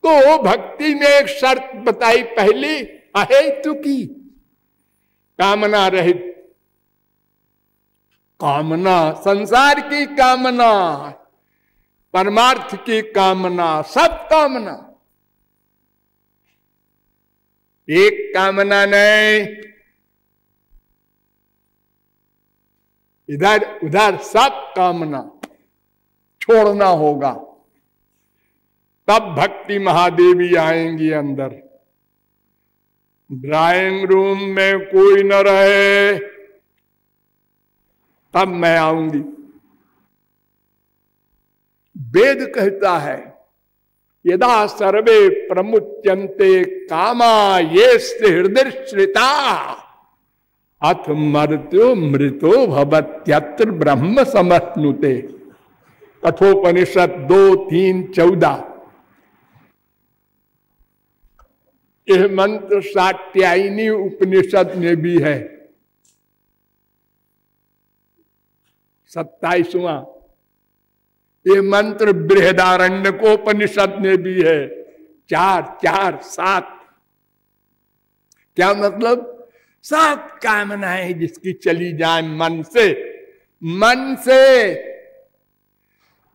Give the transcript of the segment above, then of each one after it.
तो भक्ति में एक शर्त बताई पहली, अहेतु की, कामना रहित। कामना, संसार की कामना, परमार्थ की कामना, सब कामना, एक कामना नहीं, इधर उधर सब कामना छोड़ना होगा, तब भक्ति महादेवी आएंगी अंदर। ड्राइंग रूम में कोई न रहे तब मैं आऊंगी। वेद कहता है, यदा सर्वे प्रमुच्यन्ते कामा ये हृदय श्रिता अथ मर्त्यो मृतो भवत्यत्र ब्रह्म समश्नुते। कठोपनिषद 2:3-14। यह मंत्र सात्यायनी उपनिषद में भी है, 27वां। ये मंत्र बृहदारण्यकोपनिषद में भी है, 4:4-7। क्या मतलब? सब कामनाएं जिसकी चली जाए मन से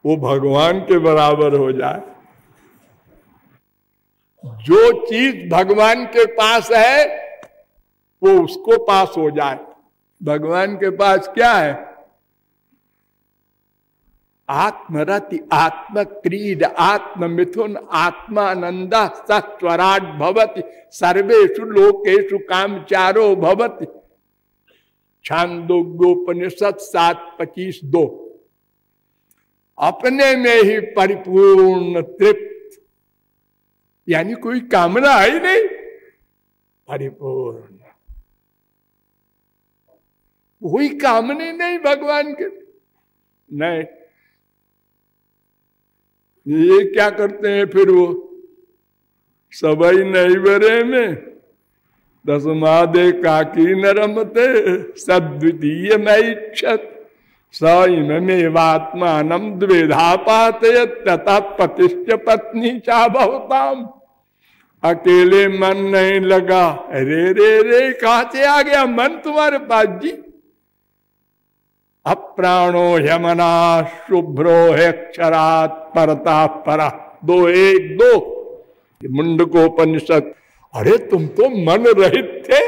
वो भगवान के बराबर हो जाए। जो चीज भगवान के पास है वो उसको पास हो जाए। भगवान के पास क्या है? आत्मरति, आत्मक्रीड, आत्ममिथुन, आत्मानंद, सस्वराट भवति, सर्वेषु लोकेषु कामचारो भवति। छांदोग्योपनिषद 7:25-2। अपने में ही परिपूर्ण तृप्त, यानी कोई कामना ही नहीं, परिपूर्ण, कोई कामने नहीं भगवान के। नहीं, ये क्या करते हैं फिर वो? सबई नहीं बरे में दसमादे काकी न रमते सद्वितीय मैच्छत समेवात्मानम द्विधा पाते तथा पतिश्च पत्नी चा बहुताम। अकेले मन नहीं लगा, रे रे रे कहां से आ गया मन तुम्हारे पास जी? अप्राणो यमना शुभ्रो है क्षरात परता परा। 2:1-2 मुंडकोपनिषद। अरे तुम तो मन रहित थे,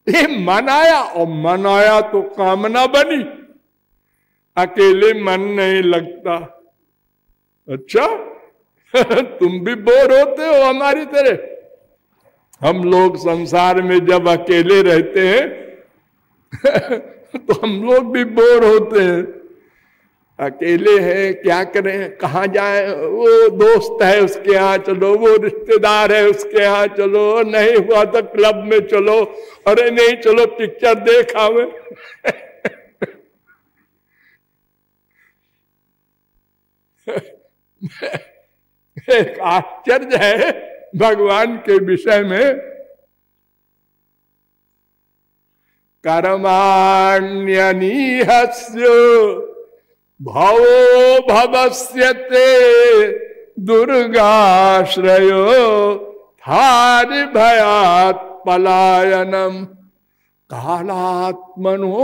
ये मन आया, और मन आया तो कामना बनी। अकेले मन नहीं लगता। अच्छा तुम भी बोर होते हो हमारी तरह। हम लोग संसार में जब अकेले रहते हैं तो हम लोग भी बोर होते हैं। अकेले हैं, क्या करें, कहाँ जाए? वो दोस्त है उसके यहाँ चलो, वो रिश्तेदार है उसके यहाँ चलो, नहीं हुआ तो क्लब में चलो, अरे नहीं चलो पिक्चर देख आवे। एक आश्चर्य है भगवान के विषय में। कर्माण्यनीहस्य भवो भवस्यते दुर्गाश्रयो थारि भयात् पलायनम कालात्मनो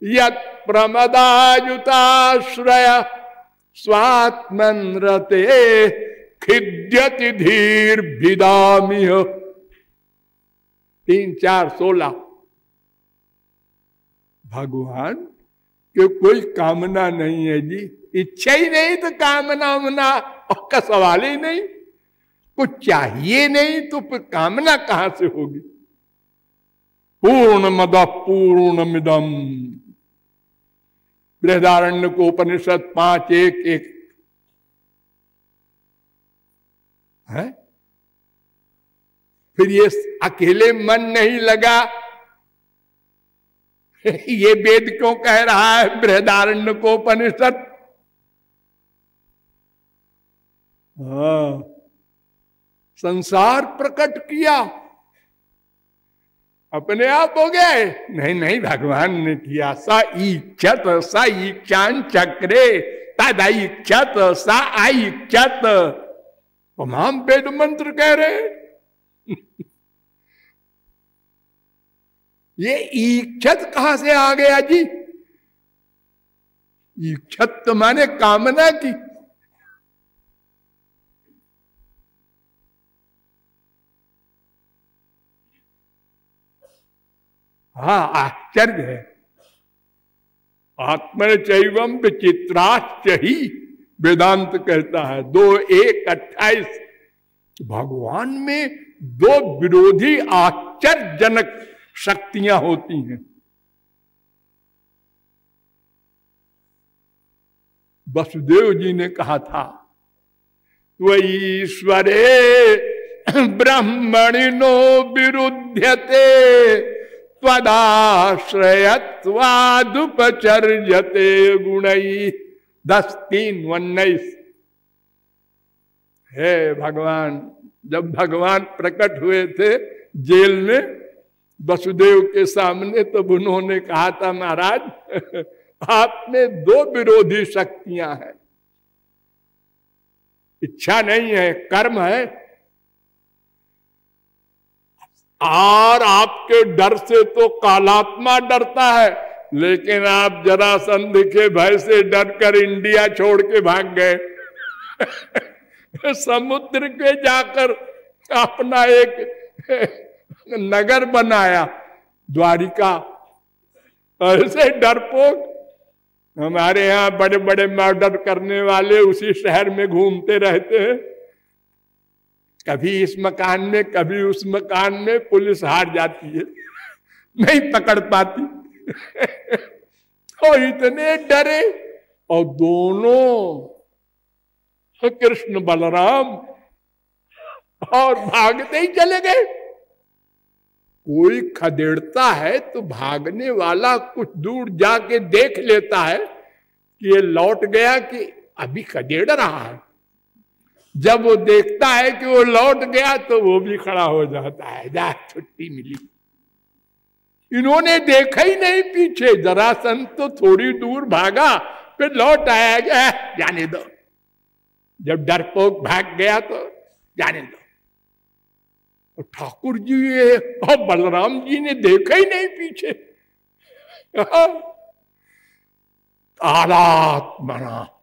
यत् प्रमदायुताश्रय स्वात्मन रते खिद्यति धीर भिदामिह। 3-4-16। भगवान कि कोई कामना नहीं है जी, इच्छा ही नहीं तो कामना मना का सवाल ही नहीं। कुछ चाहिए नहीं तो फिर कामना कहां से होगी? पूर्णमद पूर्णमिदम् बृहदारण्यकोपनिषद 5:1-1 है। फिर ये अकेले मन नहीं लगा, ये वेद क्यों कह रहा है बृहदारण्यकोपनिषद? संसार प्रकट किया, अपने आप हो गए? नहीं नहीं, भगवान ने किया। स इच्छत स इच्छान चक्रे तदैक्षत सा ऐक्षत, तमाम वेद मंत्र कह रहे हैं। ये ईक्षत कहां से आ गया जी? ईक्षत तो माने कामना की। हाँ, आश्चर्य है। आत्मचैवम विचित्राश्च ही वेदांत कहता है 2:1:28। भगवान में दो विरोधी आश्चर्यजनक शक्तियां होती हैं। वसुदेव जी ने कहा था त्वईश्वरे ब्रह्मणिनो विरुध्यते त्वदाश्रयत्वादुपचर्यते गुणई। 10:3:19। हे भगवान, जब भगवान प्रकट हुए थे जेल में वसुदेव के सामने, तो उन्होंने कहा था महाराज आप में दो विरोधी शक्तियां हैं। इच्छा नहीं है, कर्म है। और आपके डर से तो कालात्मा डरता है, लेकिन आप जरासंध के भय से डरकर इंडिया छोड़ के भाग गए। समुद्र के जाकर अपना एक नगर बनाया, द्वारिका। ऐसे डरपोक हमारे यहाँ बड़े बड़े मर्डर करने वाले उसी शहर में घूमते रहते हैं। कभी इस मकान में, कभी उस मकान में, पुलिस हार जाती है, नहीं पकड़ पाती। और इतने डरे, और दोनों कृष्ण बलराम, और भागते ही चले गए। कोई खदेड़ता है तो भागने वाला कुछ दूर जाके देख लेता है कि ये लौट गया कि अभी खदेड़ रहा है। जब वो देखता है कि वो लौट गया तो वो भी खड़ा हो जाता है, जा छुट्टी मिली। इन्होंने देखा ही नहीं पीछे, जरासंध तो थोड़ी दूर भागा, फिर लौट आया, गया जाने दो। जब डरपोक भाग गया तो जाने दो। और ठाकुर जी और बलराम जी ने देखा ही नहीं पीछे। आलात्मना।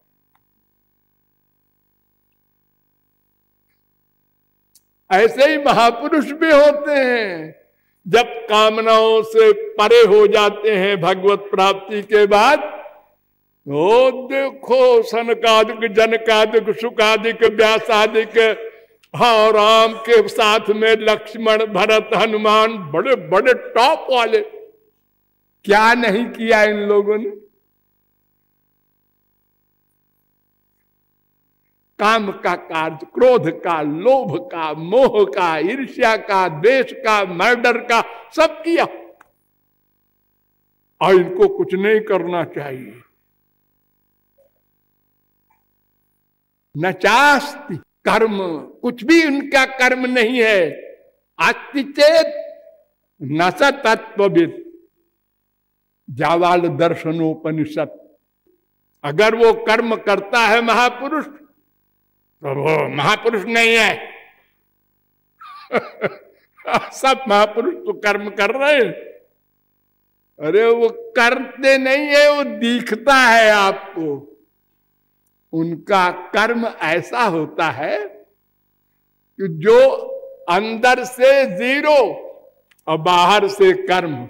ऐसे ही महापुरुष भी होते हैं, जब कामनाओं से परे हो जाते हैं भगवत प्राप्ति के बाद। ओ देखो सनकादिक, जनकादिक, सुकादिक, व्यासादिक, हाँ, राम के साथ में लक्ष्मण, भरत, हनुमान, बड़े बड़े टॉप वाले, क्या नहीं किया इन लोगों ने। काम का कार्य, क्रोध का, लोभ का, मोह का, ईर्ष्या का, द्वेष का, मर्डर का, सब किया। और इनको कुछ नहीं करना चाहिए। न चास्ति कर्म, कुछ भी उनका कर्म नहीं है। अस्ति चेत न स तत्वविद, जावाल दर्शनोपनिषद। अगर वो कर्म करता है महापुरुष, तो वो महापुरुष नहीं है। सब महापुरुष तो कर्म कर रहे हैं। अरे वो करते नहीं है, वो दिखता है आपको। उनका कर्म ऐसा होता है कि जो अंदर से जीरो और बाहर से कर्म।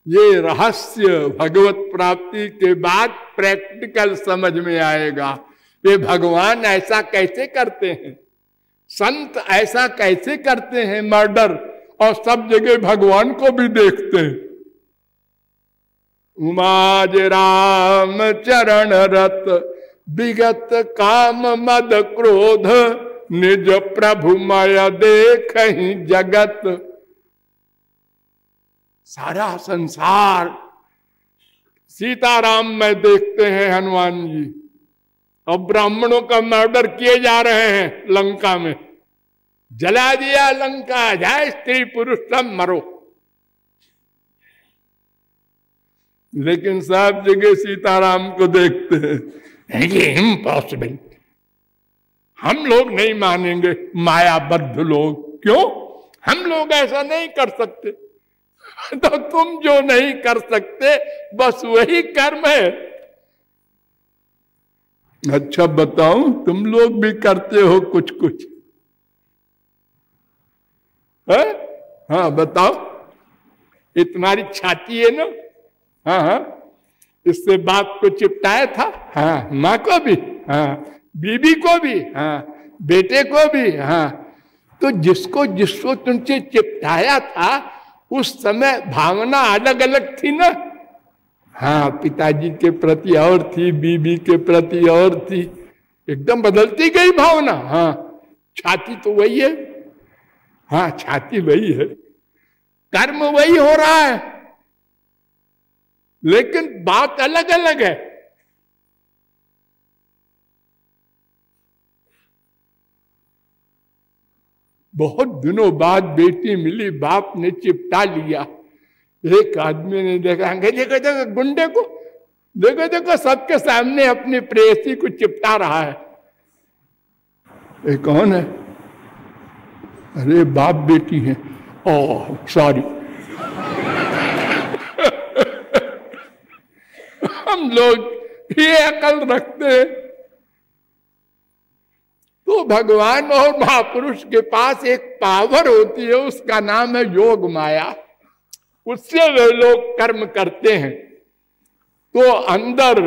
ये रहस्य भगवत प्राप्ति के बाद प्रैक्टिकल समझ में आएगा। ये भगवान ऐसा कैसे करते हैं, संत ऐसा कैसे करते हैं मर्डर, और सब जगह भगवान को भी देखते हैं। उमाज राम चरण रत, विगत काम मद क्रोध, निज प्रभुमय देखहि जगत। सारा संसार सीताराम में देखते हैं हनुमान जी, और ब्राह्मणों का मर्डर किए जा रहे हैं लंका में। जला दिया लंका, जाए स्त्री पुरुष सब मरो। लेकिन सब जगह सीताराम को देखते हैं, ये इम्पॉसिबल, हम लोग नहीं मानेंगे, मायाबद्ध लोग। क्यों? हम लोग ऐसा नहीं कर सकते। तो तुम जो नहीं कर सकते बस वही कर्म है। अच्छा बताऊं, तुम लोग भी करते हो कुछ कुछ है? हाँ बताओ। ये तुम्हारी छाती है ना? हाँ हाँ, इससे बाप को चिपटाया था। हाँ, माँ को भी, हाँ, बीबी को भी, हाँ, बेटे को भी। हाँ, तो जिसको जिसको तुमसे चिपटाया था उस समय भावना अलग अलग थी ना। हाँ, पिताजी के प्रति और थी, बीबी के प्रति और थी, एकदम बदलती गई भावना। हाँ, छाती तो वही है। हाँ, छाती वही है, कर्म वही हो रहा है, लेकिन बात अलग अलग है। बहुत दिनों बाद बेटी मिली, बाप ने चिपटा लिया। एक आदमी ने देखा, देखो देखो गुंडे को, देखो देखो सबके सामने अपनी प्रेयसी को चिपटा रहा है। ये कौन है? अरे बाप बेटी है। Oh sorry. हम लोग ये अकल रखते हैं। तो भगवान और महापुरुष के पास एक पावर होती है, उसका नाम है योग माया। उससे वे लोग कर्म करते हैं। तो अंदर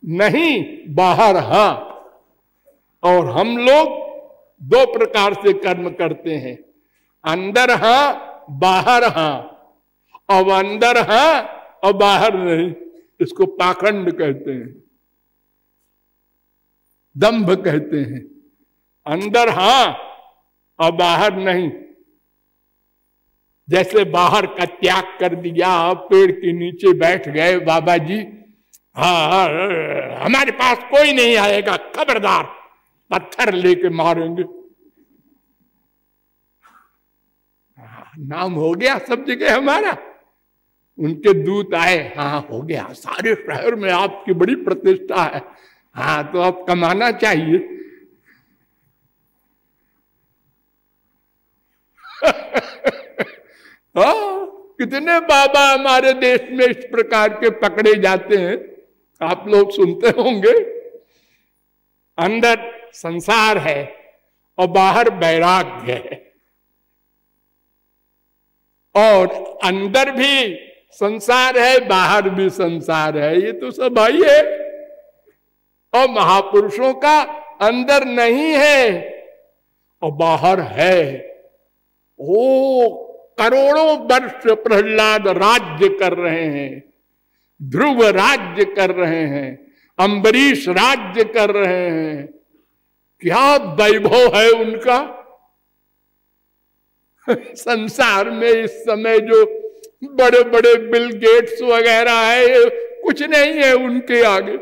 नहीं, बाहर हाँ। और हम लोग दो प्रकार से कर्म करते हैं, अंदर हाँ, बाहर हाँ। अब अंदर हाँ और बाहर नहीं, इसको पाखंड कहते हैं, दंभ कहते हैं। अंदर हाँ और बाहर नहीं। जैसे बाहर का त्याग कर दिया, पेड़ के नीचे बैठ गए बाबा जी, हाँ हमारे पास कोई नहीं आएगा, खबरदार, पत्थर लेके मारेंगे। नाम हो गया सब जगह हमारा। उनके दूत आए, हाँ हो गया, सारे शहर में आपकी बड़ी प्रतिष्ठा है, हाँ तो अब कमाना चाहिए। हाँ, कितने बाबा हमारे देश में इस प्रकार के पकड़े जाते हैं, आप लोग सुनते होंगे। अंदर संसार है और बाहर वैराग्य है, और अंदर भी संसार है, बाहर भी संसार है, ये तो सब भाई है। और महापुरुषों का अंदर नहीं है और बाहर है। ओ करोड़ों वर्ष प्रहलाद राज्य कर रहे हैं, ध्रुव राज्य कर रहे हैं, अम्बरीश राज्य कर रहे हैं। क्या वैभव है उनका। संसार में इस समय जो बड़े बड़े बिल गेट्स वगैरह है, कुछ नहीं है उनके आगे।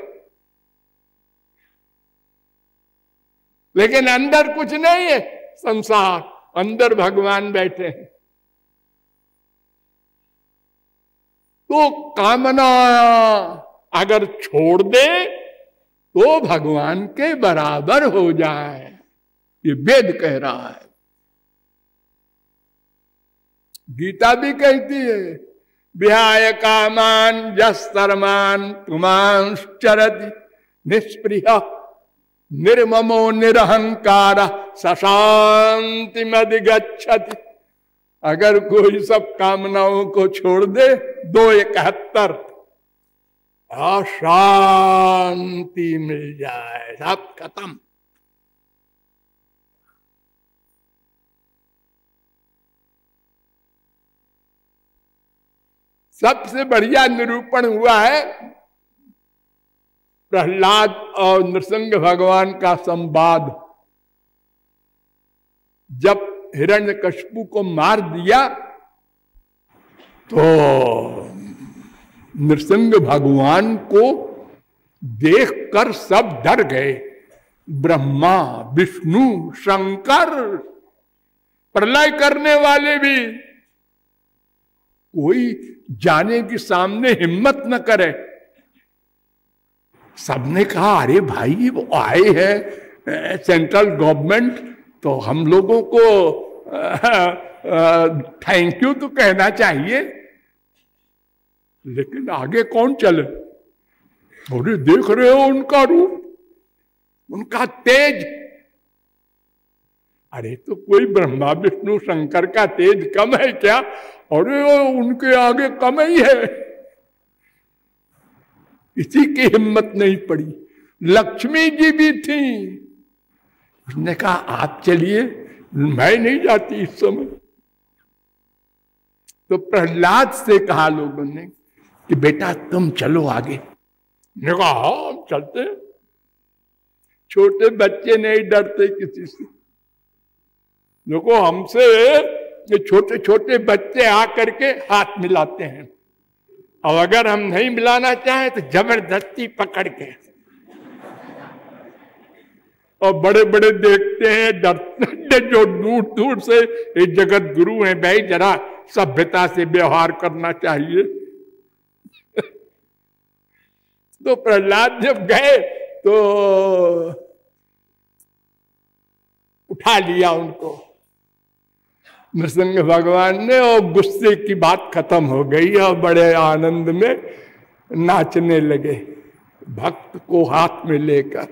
लेकिन अंदर कुछ नहीं है संसार, अंदर भगवान बैठे हैं। तो कामना अगर छोड़ दे तो भगवान के बराबर हो जाए, ये वेद कह रहा है। गीता भी कहती है, विहाय कामान यस सर्वान् पुमांश्चरति निष्प्रिय निर्ममो निरहंकार सशांति मधिगच्छति। अगर कोई सब कामनाओं को छोड़ दे, 2:71 शांति मिल जाए, सब खत्म। सबसे बढ़िया निरूपण हुआ है प्रहलाद और नृसिंह भगवान का संवाद। जब हिरण्यकशिपु को मार दिया तो नृसिंह भगवान को देखकर सब डर गए, ब्रह्मा, विष्णु, शंकर, प्रलय करने वाले भी। कोई जाने के सामने हिम्मत न करे। सबने कहा अरे भाई वो आए हैं सेंट्रल गवर्नमेंट, तो हम लोगों को थैंक यू तो कहना चाहिए। लेकिन आगे कौन चले? अरे देख रहे हो उनका रूप, उनका तेज। अरे तो कोई ब्रह्मा विष्णु शंकर का तेज कम है क्या? अरे उनके आगे कम ही है। किसी की हिम्मत नहीं पड़ी। लक्ष्मी जी भी थी, उसने कहा आप चलिए, मैं नहीं जाती इस समय। तो प्रहलाद से कहा लोगों ने कि बेटा तुम चलो आगे। ने कहा हाँ हम चलते हैं। छोटे बच्चे नहीं डरते किसी से। देखो हमसे ये छोटे छोटे बच्चे आकर के हाथ मिलाते हैं, और अगर हम नहीं मिलाना चाहें तो जबरदस्ती पकड़ के, और बड़े बड़े देखते हैं डरते, जो दूर दूर से ये जगत गुरु हैं, भाई जरा सभ्यता से व्यवहार करना चाहिए। तो प्रहलाद जब गए तो उठा लिया उनको नृसिंह भगवान ने, और गुस्से की बात खत्म हो गई और बड़े आनंद में नाचने लगे भक्त को हाथ में लेकर।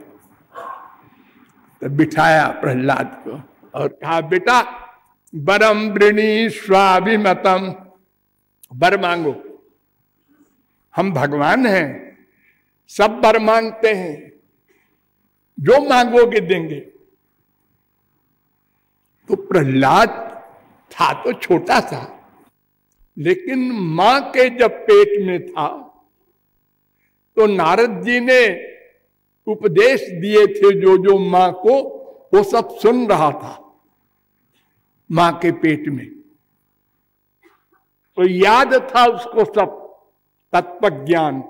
तो बिठाया प्रहलाद को और कहा बेटा वरम वृणी स्वाभिमतम, वर मांगो। हम भगवान हैं, सब वर मांगते हैं, जो मांगोगे देंगे। तो प्रहलाद था तो छोटा सा, लेकिन मां के जब पेट में था तो नारद जी ने उपदेश दिए थे जो जो मां को, वो सब सुन रहा था मां के पेट में। तो याद था उसको सब तत्व ज्ञान।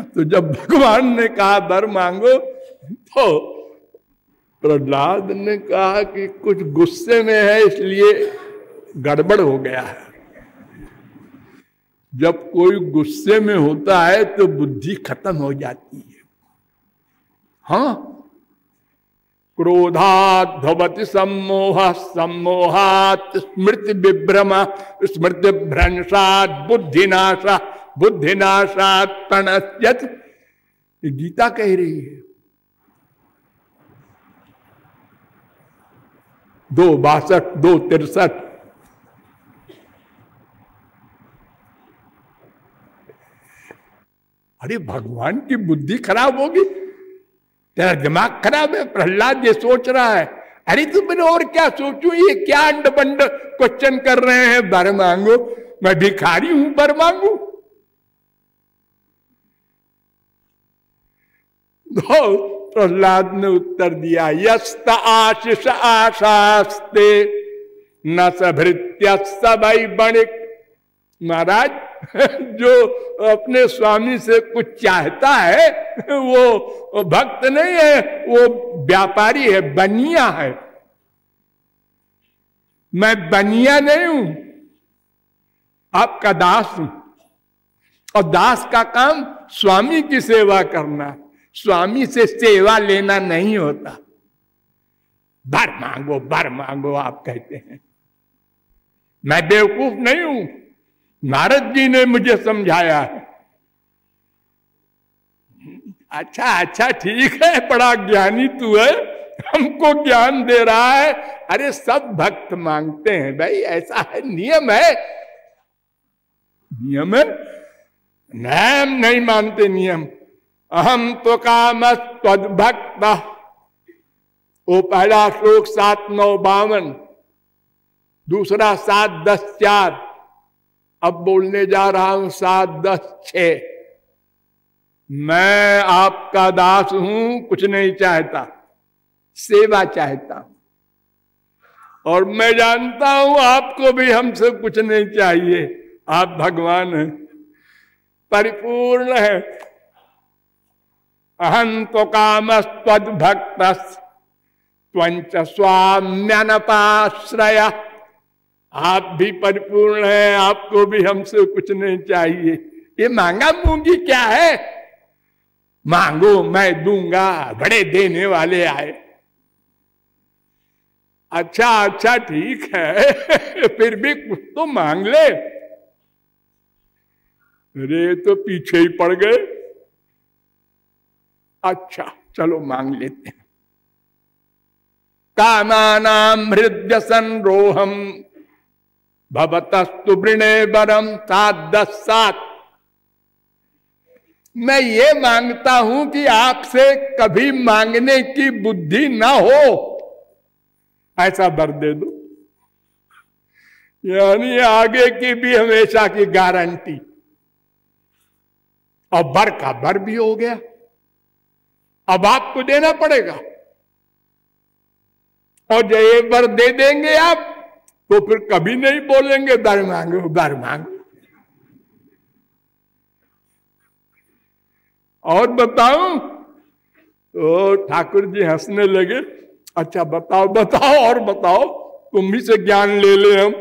तो जब भगवान ने कहा वर मांगो, तो प्रहलाद ने कहा कि कुछ गुस्से में है इसलिए गड़बड़ हो गया है। जब कोई गुस्से में होता है तो बुद्धि खत्म हो जाती है। हाँ, क्रोधात् भवति सम्मोह, सम्मोहात् स्मृति विभ्रम, स्मृति भ्रंशात् बुद्धिनाशा, बुद्धिनाशात् प्रणश्यत्। ये गीता कह रही है। 2:62, 2:63। अरे भगवान की बुद्धि खराब होगी, तेरा दिमाग खराब है। प्रहलाद ये सोच रहा है, अरे तुम मैंने और क्या सोचूं, ये क्या अंड बंड क्वेश्चन कर रहे हैं, वर मांगो, मैं भिखारी हूं वर मांगू। प्रहलाद ने उत्तर दिया यस्त आशीष आशास्ते न सभृत्य सबई बणिक। महाराज जो अपने स्वामी से कुछ चाहता है वो भक्त नहीं है, वो व्यापारी है, बनिया है। मैं बनिया नहीं हूं, आपका दास हूं, और दास का काम स्वामी की सेवा करना, स्वामी से सेवा लेना नहीं होता। वर मांगो आप कहते हैं। मैं बेवकूफ नहीं हूं, नारद जी ने मुझे समझाया है। अच्छा ठीक है, बड़ा ज्ञानी तू है, हमको ज्ञान दे रहा है। अरे सब भक्त मांगते हैं भाई, ऐसा है, नियम है। नियम है, नहीं मानते नियम। अहम तो काम त्वद्भक्त, वो पहला श्लोक 7:9-52, दूसरा 7:10-4। अब बोलने जा रहा हूं 7:10-6। मैं आपका दास हूं, कुछ नहीं चाहता, सेवा चाहता हूं। और मैं जानता हूं आपको भी हमसे कुछ नहीं चाहिए, आप भगवान हैं, परिपूर्ण है। अहं तो कामस्त्वद्भक्तस् त्वंच स्वाम्यनपाश्रय। आप भी परिपूर्ण हैं, आपको भी हमसे कुछ नहीं चाहिए। ये मांगा मूंगी क्या है? मांगो मैं दूंगा, बड़े देने वाले आए। अच्छा अच्छा ठीक है फिर भी कुछ तो मांग ले। अरे तो पीछे ही पड़ गए। अच्छा चलो मांग लेते हैं। कामानां हृदय संरोहम भवतस्तु वृणे वरम 7-10-7। मैं ये मांगता हूं कि आपसे कभी मांगने की बुद्धि ना हो, ऐसा वर दे दो। यानी आगे की भी हमेशा की गारंटी। और वर का वर भी हो गया। अब आपको देना पड़ेगा। और जब ये वर दे देंगे आप तो फिर कभी नहीं बोलेंगे वर मांगो वर मांगो। और बताऊं? तो ठाकुर जी हंसने लगे। अच्छा बताओ बताओ और बताओ, तुम भी से ज्ञान ले ले हम।